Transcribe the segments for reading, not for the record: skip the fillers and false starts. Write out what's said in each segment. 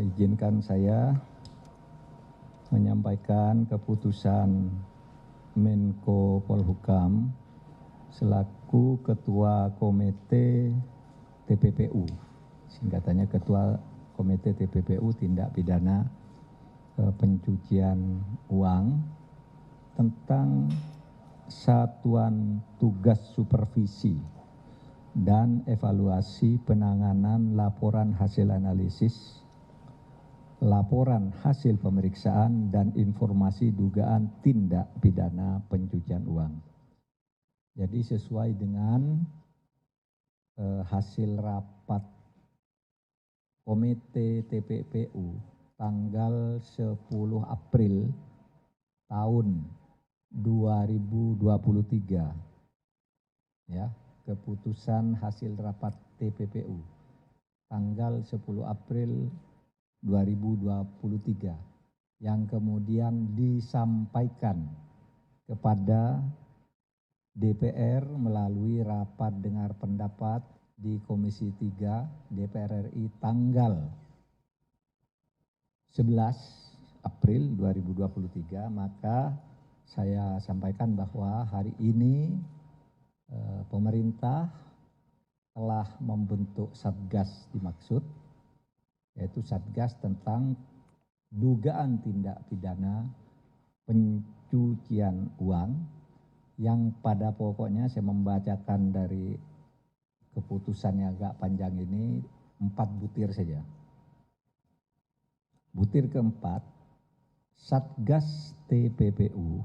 Izinkan saya menyampaikan keputusan Menko Polhukam selaku Ketua Komite TPPU, singkatannya Ketua Komite TPPU Tindak Pidana Pencucian Uang, tentang satuan tugas supervisi dan evaluasi penanganan laporan hasil analisis, laporan hasil pemeriksaan, dan informasi dugaan tindak pidana pencucian uang. Jadi sesuai dengan hasil rapat Komite TPPU tanggal 10 April tahun 2023, ya, keputusan hasil rapat TPPU tanggal 10 April 2023 yang kemudian disampaikan kepada DPR melalui rapat dengar pendapat di Komisi 3 DPR RI tanggal 11 April 2023, maka saya sampaikan bahwa hari ini pemerintah telah membentuk Satgas dimaksud, yaitu Satgas tentang dugaan tindak pidana pencucian uang, yang pada pokoknya saya membacakan dari keputusan yang agak panjang ini 4 butir saja. Butir keempat, Satgas TPPU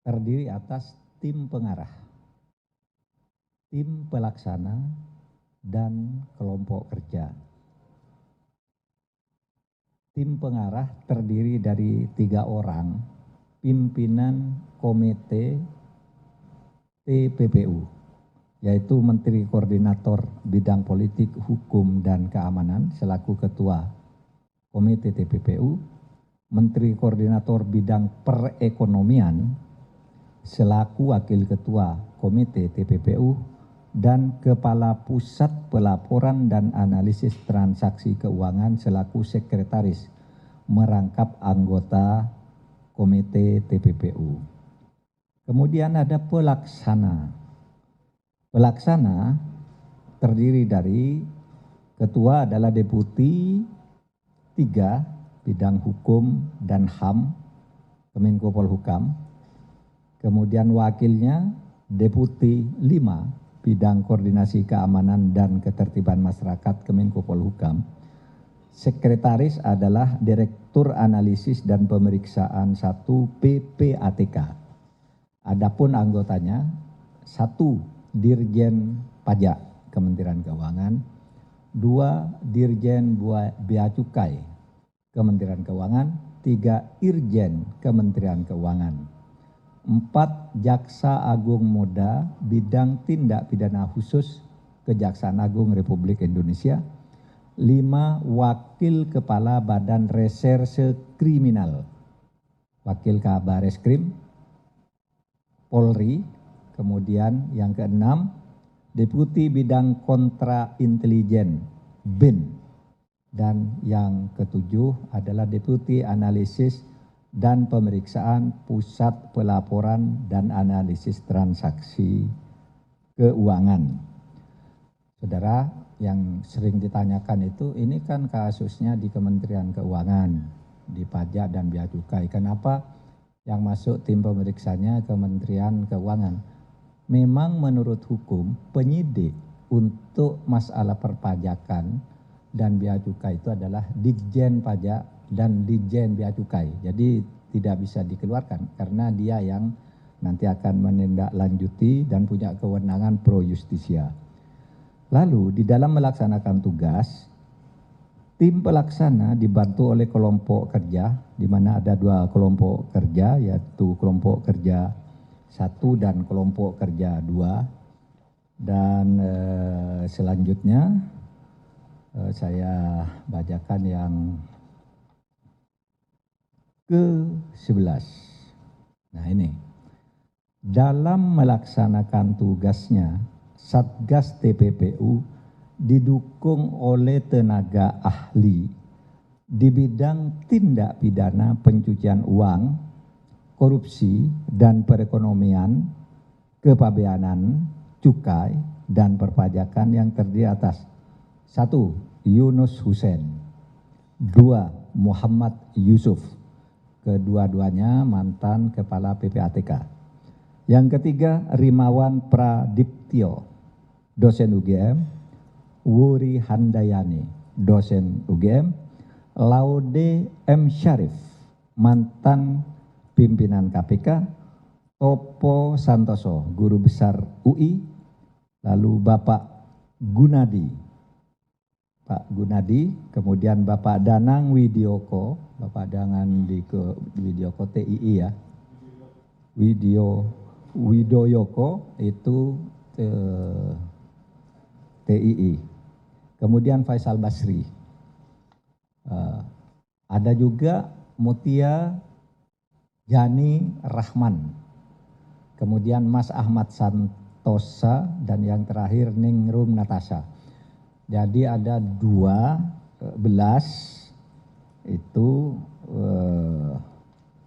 terdiri atas tim pengarah, tim pelaksana, dan kelompok kerja. Tim pengarah terdiri dari 3 orang pimpinan Komite TPPU, yaitu Menteri Koordinator Bidang Politik, Hukum, dan Keamanan selaku Ketua Komite TPPU, Menteri Koordinator Bidang Perekonomian selaku Wakil Ketua Komite TPPU, dan Kepala Pusat Pelaporan dan Analisis Transaksi Keuangan selaku Sekretaris merangkap anggota Komite TPPU. Kemudian ada pelaksana. Pelaksana terdiri dari ketua adalah Deputi 3 Bidang Hukum dan HAM Kemenko Polhukam. Kemudian wakilnya Deputi 5 Bidang Koordinasi Keamanan dan Ketertiban Masyarakat Kemenko Polhukam. Sekretaris adalah Direktur Analisis dan Pemeriksaan 1 PPATK. Adapun anggotanya 1 Dirjen Pajak Kementerian Keuangan, 2 Dirjen Bea Cukai Kementerian Keuangan, 3 Irjen Kementerian Keuangan, 4 Jaksa Agung Muda Bidang Tindak Pidana Khusus Kejaksaan Agung Republik Indonesia, 5 Wakil Kepala Badan Reserse Kriminal, Wakil Kabareskrim Polri. Kemudian yang ke-6 Deputi Bidang Kontra Intelijen BIN, dan yang ke-7 adalah Deputi Analisis dan Pemeriksaan Pusat Pelaporan dan Analisis Transaksi Keuangan. Saudara, yang sering ditanyakan itu, ini kan kasusnya di Kementerian Keuangan, di pajak dan bea cukai. Kenapa yang masuk tim pemeriksanya Kementerian Keuangan? Memang menurut hukum penyidik untuk masalah perpajakan dan bea cukai itu adalah Ditjen Pajak dan Ditjen Bea Cukai. Jadi tidak bisa dikeluarkan karena dia yang nanti akan menindaklanjuti dan punya kewenangan pro justisia. Lalu di dalam melaksanakan tugas, tim pelaksana dibantu oleh kelompok kerja, di mana ada 2 kelompok kerja, yaitu kelompok kerja 1 dan kelompok kerja 2. Dan selanjutnya saya bacakan yang ke-11. Nah ini, dalam melaksanakan tugasnya, Satgas TPPU didukung oleh tenaga ahli di bidang tindak pidana pencucian uang, korupsi, dan perekonomian, kepabeanan, cukai, dan perpajakan yang terdiri atas 1. Yunus Hussein, 2. Muhammad Yusuf, kedua-duanya mantan Kepala PPATK. Yang ketiga, Rimawan Pradiptyo, dosen UGM, Wuri Handayani, dosen UGM, Laude M. Syarif, mantan pimpinan KPK, Topo Santoso, guru besar UI, lalu Bapak Gunadi, Pak Gunadi, kemudian Bapak Danang Widioko, Bapak Danang Widioko TII ya, Widoyoko itu TII. Kemudian Faisal Basri. Ada juga Mutia Jani Rahman. Kemudian Mas Ahmad Santosa dan yang terakhir Ningrum Natasha. Jadi ada 12 itu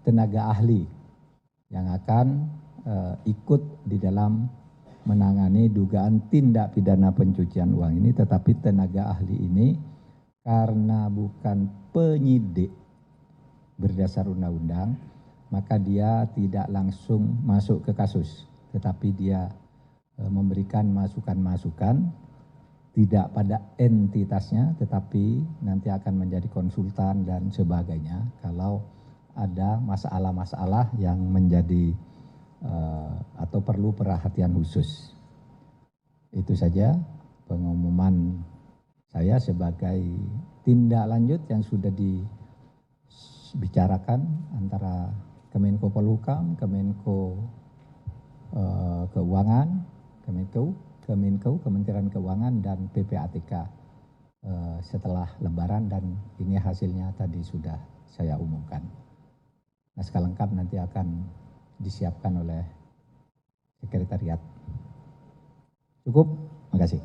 tenaga ahli yang akan ikut di dalam menangani dugaan tindak pidana pencucian uang ini, tetapi tenaga ahli ini karena bukan penyidik berdasar undang-undang, maka dia tidak langsung masuk ke kasus, tetapi dia memberikan masukan-masukan, tidak pada entitasnya, tetapi nanti akan menjadi konsultan dan sebagainya kalau ada masalah-masalah yang menjadi atau perlu perhatian khusus. Itu saja pengumuman saya sebagai tindak lanjut yang sudah dibicarakan antara Kemenko Polhukam, Kemenko Keuangan, Kemenko, Kementerian Keuangan, dan PPATK setelah Lebaran, dan ini hasilnya tadi sudah saya umumkan. Naskah lengkap nanti akan disiapkan oleh sekretariat. Cukup, makasih.